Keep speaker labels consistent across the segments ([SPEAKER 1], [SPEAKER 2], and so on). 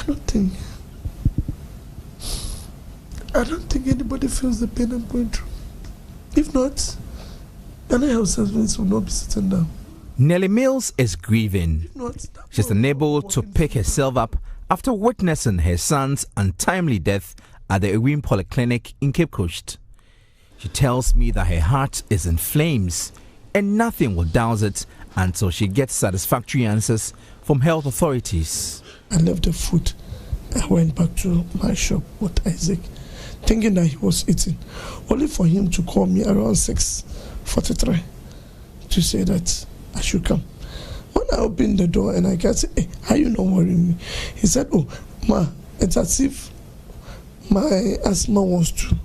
[SPEAKER 1] don't think anybody feels the pain I'm going through. If not, Ghana health service will not be sitting down.
[SPEAKER 2] Nellie Mills is grieving. She's unable to pick herself up after witnessing her son's untimely death at the Ewim Polyclinic in Cape Coast. She tells me that her heart is in flames and nothing will douse it until she gets satisfactory answers from health authorities.
[SPEAKER 1] I left the food. I went back to my shop with Isaac, thinking that he was eating, only for him to call me around 6:43 to say that I should come. When I opened the door and I can say, "Hey, are you not worrying me?" He said, "Oh, ma, it's as if my asthma wants to."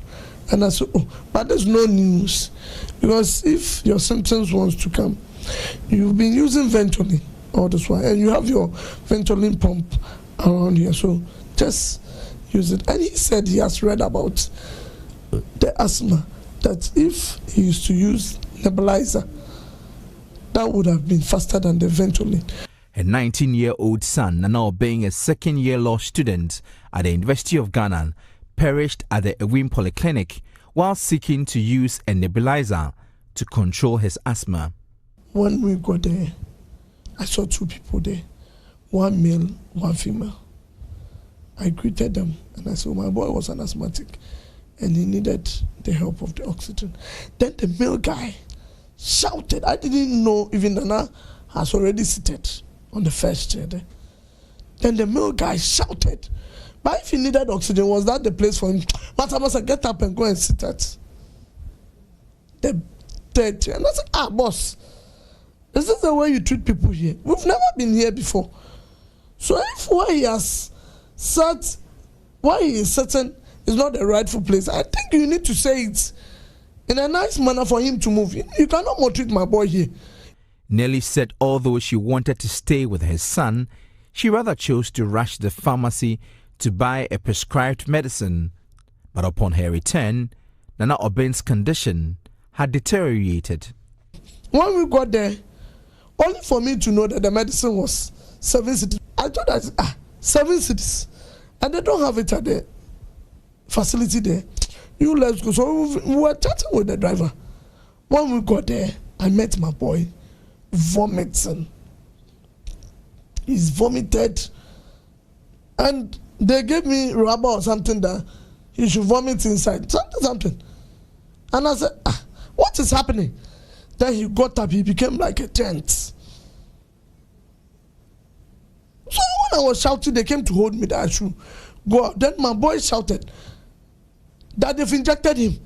[SPEAKER 1] And I said, "Oh, but there's no news, because if your symptoms wants to come, you've been using Ventolin all this while, and you have your Ventolin pump around here, so just use it." And he said he has read about the asthma, that if he used to use nebulizer, that would have been faster than the Ventolin.
[SPEAKER 2] Her 19-year-old son, now being a second-year law student at the University of Ghana, perished at the Ewim Polyclinic while seeking to use a nebulizer to control his asthma.
[SPEAKER 1] When we got there, I saw two people there, one male, one female. I greeted them and I said, my boy was an asthmatic and he needed the help of the oxygen. Then the male guy shouted. I didn't know even Nana has already seated on the first chair there. Then the male guy shouted, but if he needed oxygen, was that the place for him? Masa, get up and go and sit at the third chair. And I said, boss, this is the way you treat people here. We've never been here before. So if where he has sat, why he is sitting is not the rightful place, I think you need to say it in a nice manner for him to move. You cannot maltreat my boy here.
[SPEAKER 2] Nellie said although she wanted to stay with her son, she rather chose to rush to the pharmacy to buy a prescribed medicine. But upon her return, Nana Obin's condition had deteriorated.
[SPEAKER 1] When we got there, only for me to know that the medicine was 7 cities. I thought that 7 cities, and they don't have it at the facility there. You let's go. So we were chatting with the driver. When we got there, I met my boy vomiting. He's vomited, and they gave me rubber or something that he should vomit inside. Something. And I said, what is happening? Then he got up, he became like a tent. So when I was shouting, they came to hold me that I should go out. Then my boy shouted that they've injected him.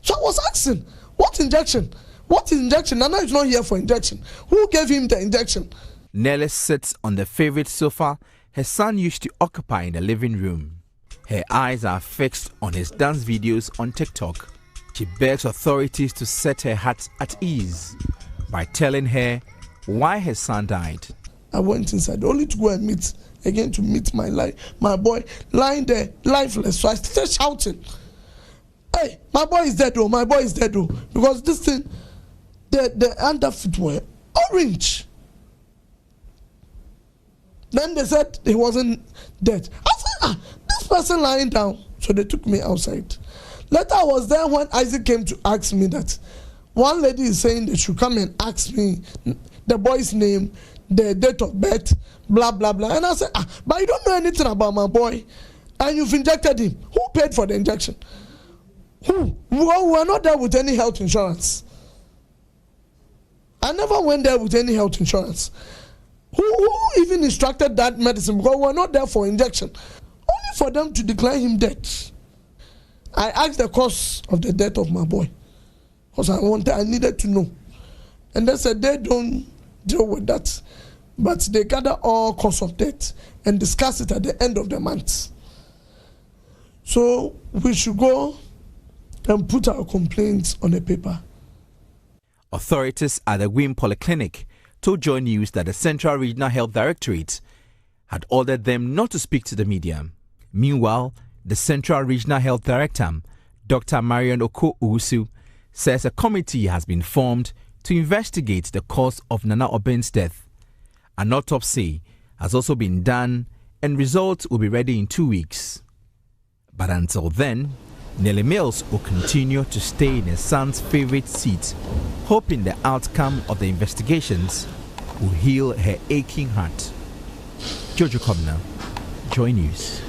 [SPEAKER 1] So I was asking, what injection? What injection? Nana is not here for injection. Who gave him the injection?
[SPEAKER 2] Nellie sits on the favorite sofa her son used to occupy in the living room. Her eyes are fixed on his dance videos on TikTok. She begs authorities to set her heart at ease by telling her why her son died.
[SPEAKER 1] I went inside only to go and meet my boy lying there lifeless. So I started shouting, "Hey, my boy is dead, oh, my boy is dead, oh," because this thing, the underfoot were orange. Then they said he wasn't dead. I said, this person lying down. So they took me outside. Later I was there when Isaac came to ask me that one lady is saying they should come and ask me the boy's name, the date of birth, blah, blah, blah. And I said, but you don't know anything about my boy, and you've injected him. Who paid for the injection? Who? Well, we're not there with any health insurance. I never went there with any health insurance. Who even instructed that medicine? Because we're not there for injection. Only for them to declare him dead. I asked the cause of the death of my boy, because I needed to know. And they said they don't deal with that, but they gather all cause of death and discuss it at the end of the month. So we should go and put our complaints on a paper.
[SPEAKER 2] Authorities at the Ewim Polyclinic told Joy News that the Central Regional Health Directorate had ordered them not to speak to the media. Meanwhile, the Central Regional Health Director, Dr. Marion Oko-Owusu, says a committee has been formed to investigate the cause of Nana Obin's death. An autopsy has also been done and results will be ready in 2 weeks. But until then, Nellie Mills will continue to stay in her son's favorite seat, hoping the outcome of the investigations will heal her aching heart. Jojo Kobna, Joy News.